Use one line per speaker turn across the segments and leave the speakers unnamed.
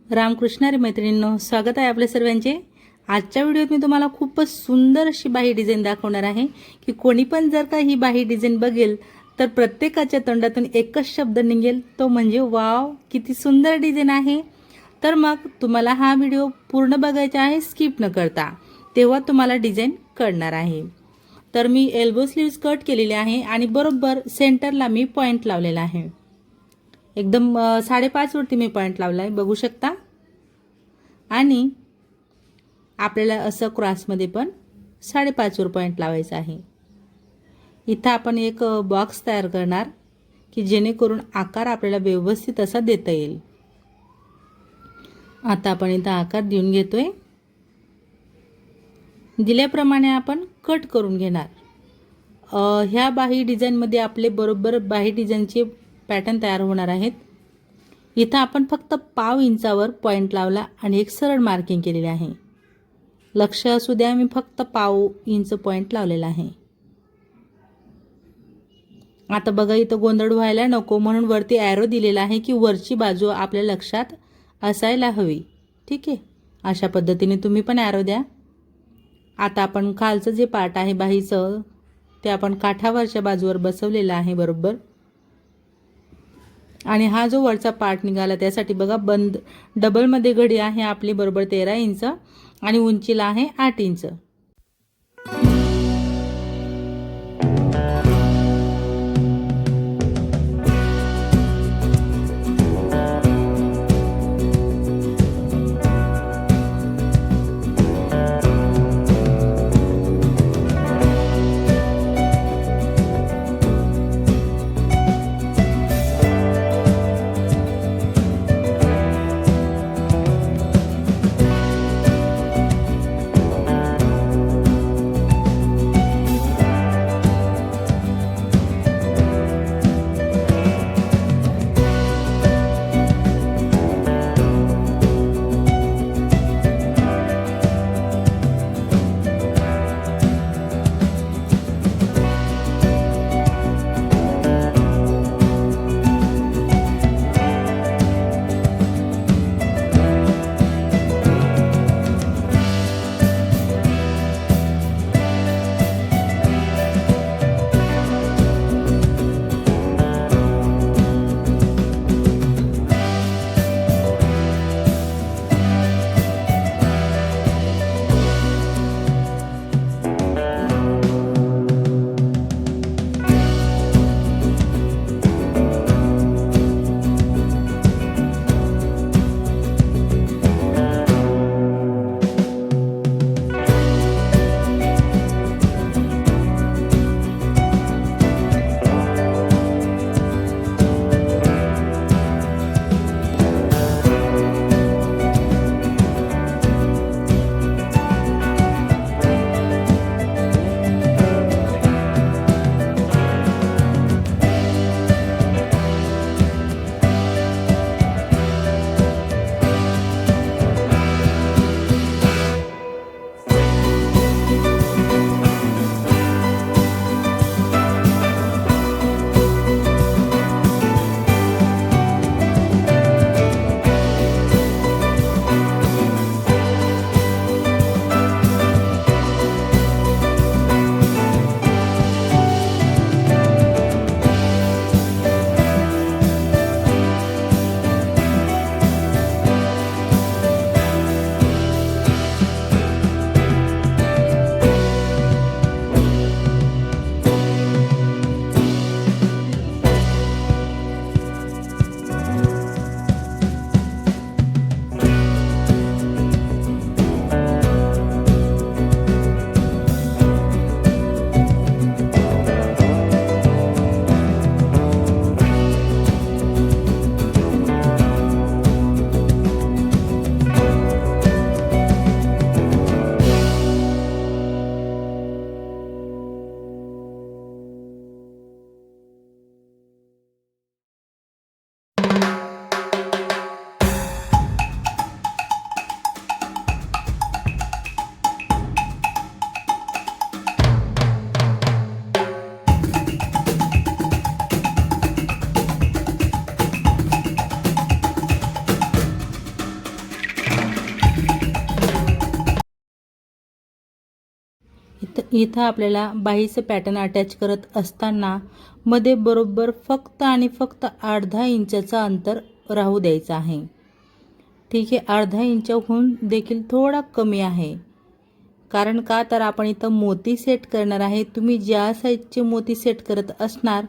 रामकृष्ण हरी मैत्रिणींनो, स्वागत आहे आपल्या सर्वांचे। आजच्या व्हिडिओत मी तुम्हाला खूपच सुंदर अशी बाही डिझाईन दाखवणार आहे की कोणी पण जर का ही बाही डिझाईन बघेल तर प्रत्येकाच्या तोंडातून एकच शब्द निघेल, तो म्हणजे वाव, किती सुंदर डिझाईन आहे। तर मग तुम्हाला हा व्हिडिओ पूर्ण बघायचा आहे, स्किप न करता, तेव्हा तुम्हाला डिझाईन कळणार आहे। तर मी एल्बो स्लीव्स कट केलेले आहे आणि बरोबर सेंटरला मी पॉइंट लावलेला आहे। एकदम 5.5 वरती मी पॉइंट लावलाय, बघू शकता। आणि आपल्याला असं क्रॉसमध्ये पण 5.5 वर पॉइंट लावायचा आहे। इथं आपण एक बॉक्स तयार करणार की जेणेकरून आकार आपल्याला व्यवस्थित असा देता येईल। आता आपण इथं आकार देऊन घेतोय, दिल्याप्रमाणे आपण कट करून घेणार। ह्या बाही डिझाईन मध्ये आपले बरोबर बाही डिझाईनचे पॅटर्न तयार होणार आहेत। इथं आपण फक्त पाव इंचावर पॉइंट लावला आणि एक सरळ मार्किंग केलेली आहे। लक्ष असू द्या, मी फक्त पाव इंच पॉइंट लावलेला आहे। आता बघा, इथं गोंधळ व्हायला नको म्हणून वरती ॲरो दिलेला आहे की वरची बाजू आपल्या लक्षात असायला हवी। ठीक आहे, अशा पद्धतीने तुम्ही पण ॲरो द्या। आता आपण खालचं जे पार्ट आहे बाहीचं ते आपण काठावरच्या बाजूवर बसवलेलं आहे बरोबर। आणि हा जो वरचा पार्ट निघाला त्यासाठी बघा, बंद डबल मध्ये घडी आहे आपली बरोबर 13 इंच आणि उंचीला आहे 8 इंच। तर इथं आपल्याला बाहीचं पॅटर्न अटॅच करत असताना मध्ये बरोबर फक्त आणि फक्त अर्धा इंचाचं अंतर राहू द्यायचं आहे। ठीक आहे, अर्धा इंचाहून देखील थोडा कमी आहे। कारण का तर आपण इथं मोती सेट करणार आहे। तुम्ही ज्या साईजचे मोती सेट करत असणार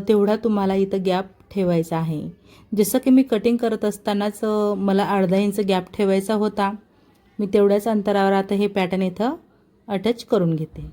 तेवढा तुम्हाला इथं गॅप ठेवायचा आहे। जसं की मी कटिंग करत असतानाच मला अर्धा इंच गॅप ठेवायचा होता। मी तेवढ्याच अंतरावर आता हे पॅटर्न इथं अटॅच करून घेते।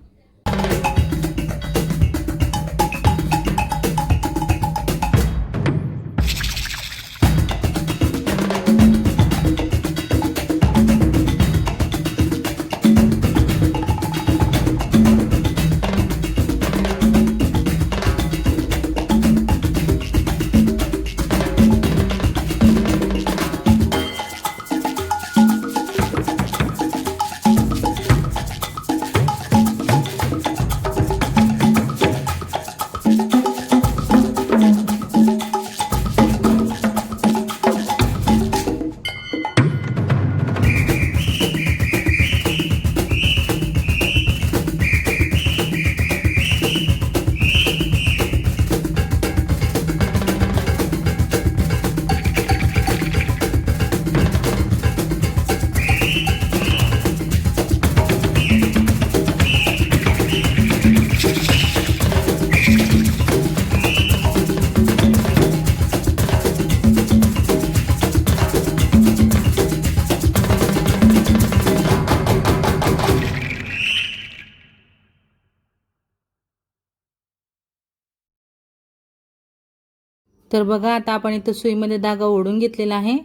तर बघा आता आपण इथं सुईमध्ये धागा ओढून घेतलेला आहे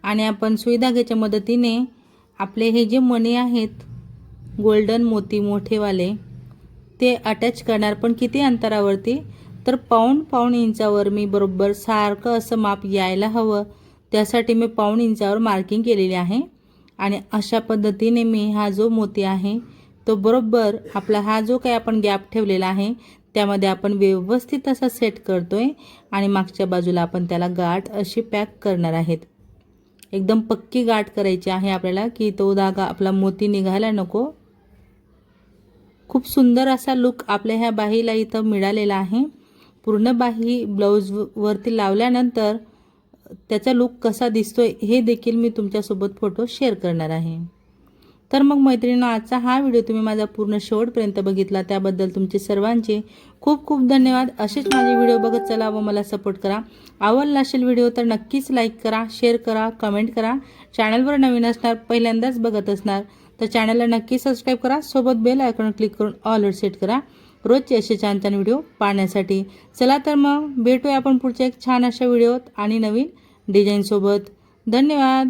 आणि आपण सुई धाग्याच्या मदतीने आपले हे जे मणी आहेत गोल्डन मोती मोठेवाले ते अटॅच करणार। पण किती अंतरावरती तर पाऊण इंचावर मी बरोबर सारखं असं माप यायला हवं त्यासाठी मी पाऊण इंचावर मार्किंग केलेली आहे। आणि अशा पद्धतीने मी हा जो मोती आहे तो बरोबर आपला हा जो काही आपण गॅप ठेवलेला आहे त्यामध्ये आपण व्यवस्थित असा सेट करतोय आणि मागच्या बाजूला आपण त्याला गाठ अशी पॅक करणार आहेत। एकदम पक्की गाठ करायची आहे आपल्याला की तो धागा आपला मोती निघायला नको। खूप सुंदर असा लुक आपल्या ह्या बाहीला इथं मिळालेला आहे। पूर्ण बाही ब्लाउज वरती लावल्यानंतर त्याचा लुक कसा दिसतोय हे देखील मी तुमच्यासोबत फोटो शेअर करणार आहे। तर मग मैत्रिणींनो, आजचा हा व्हिडिओ तुम्ही माझा पूर्ण शेवटपर्यंत बघितला त्याबद्दल तुमचे सर्वांचे खूप खूप धन्यवाद। असेच माझे व्हिडिओ बघत चला व मला सपोर्ट करा। आवडला असेल व्हिडिओ तर नक्कीच लाईक करा, शेअर करा, कमेंट करा। चॅनलवर नवीन असणार, पहिल्यांदाच बघत असणार तर चॅनलला नक्की सबस्क्राईब करा। सोबत बेल आयकॉन क्लिक करून ऑलवर सेट करा रोजचे असे छान छान व्हिडिओ पाहण्यासाठी। चला तर मग भेटूया आपण पुढच्या एक छान अशा व्हिडिओत आणि नवीन डिझाईन सोबत। धन्यवाद।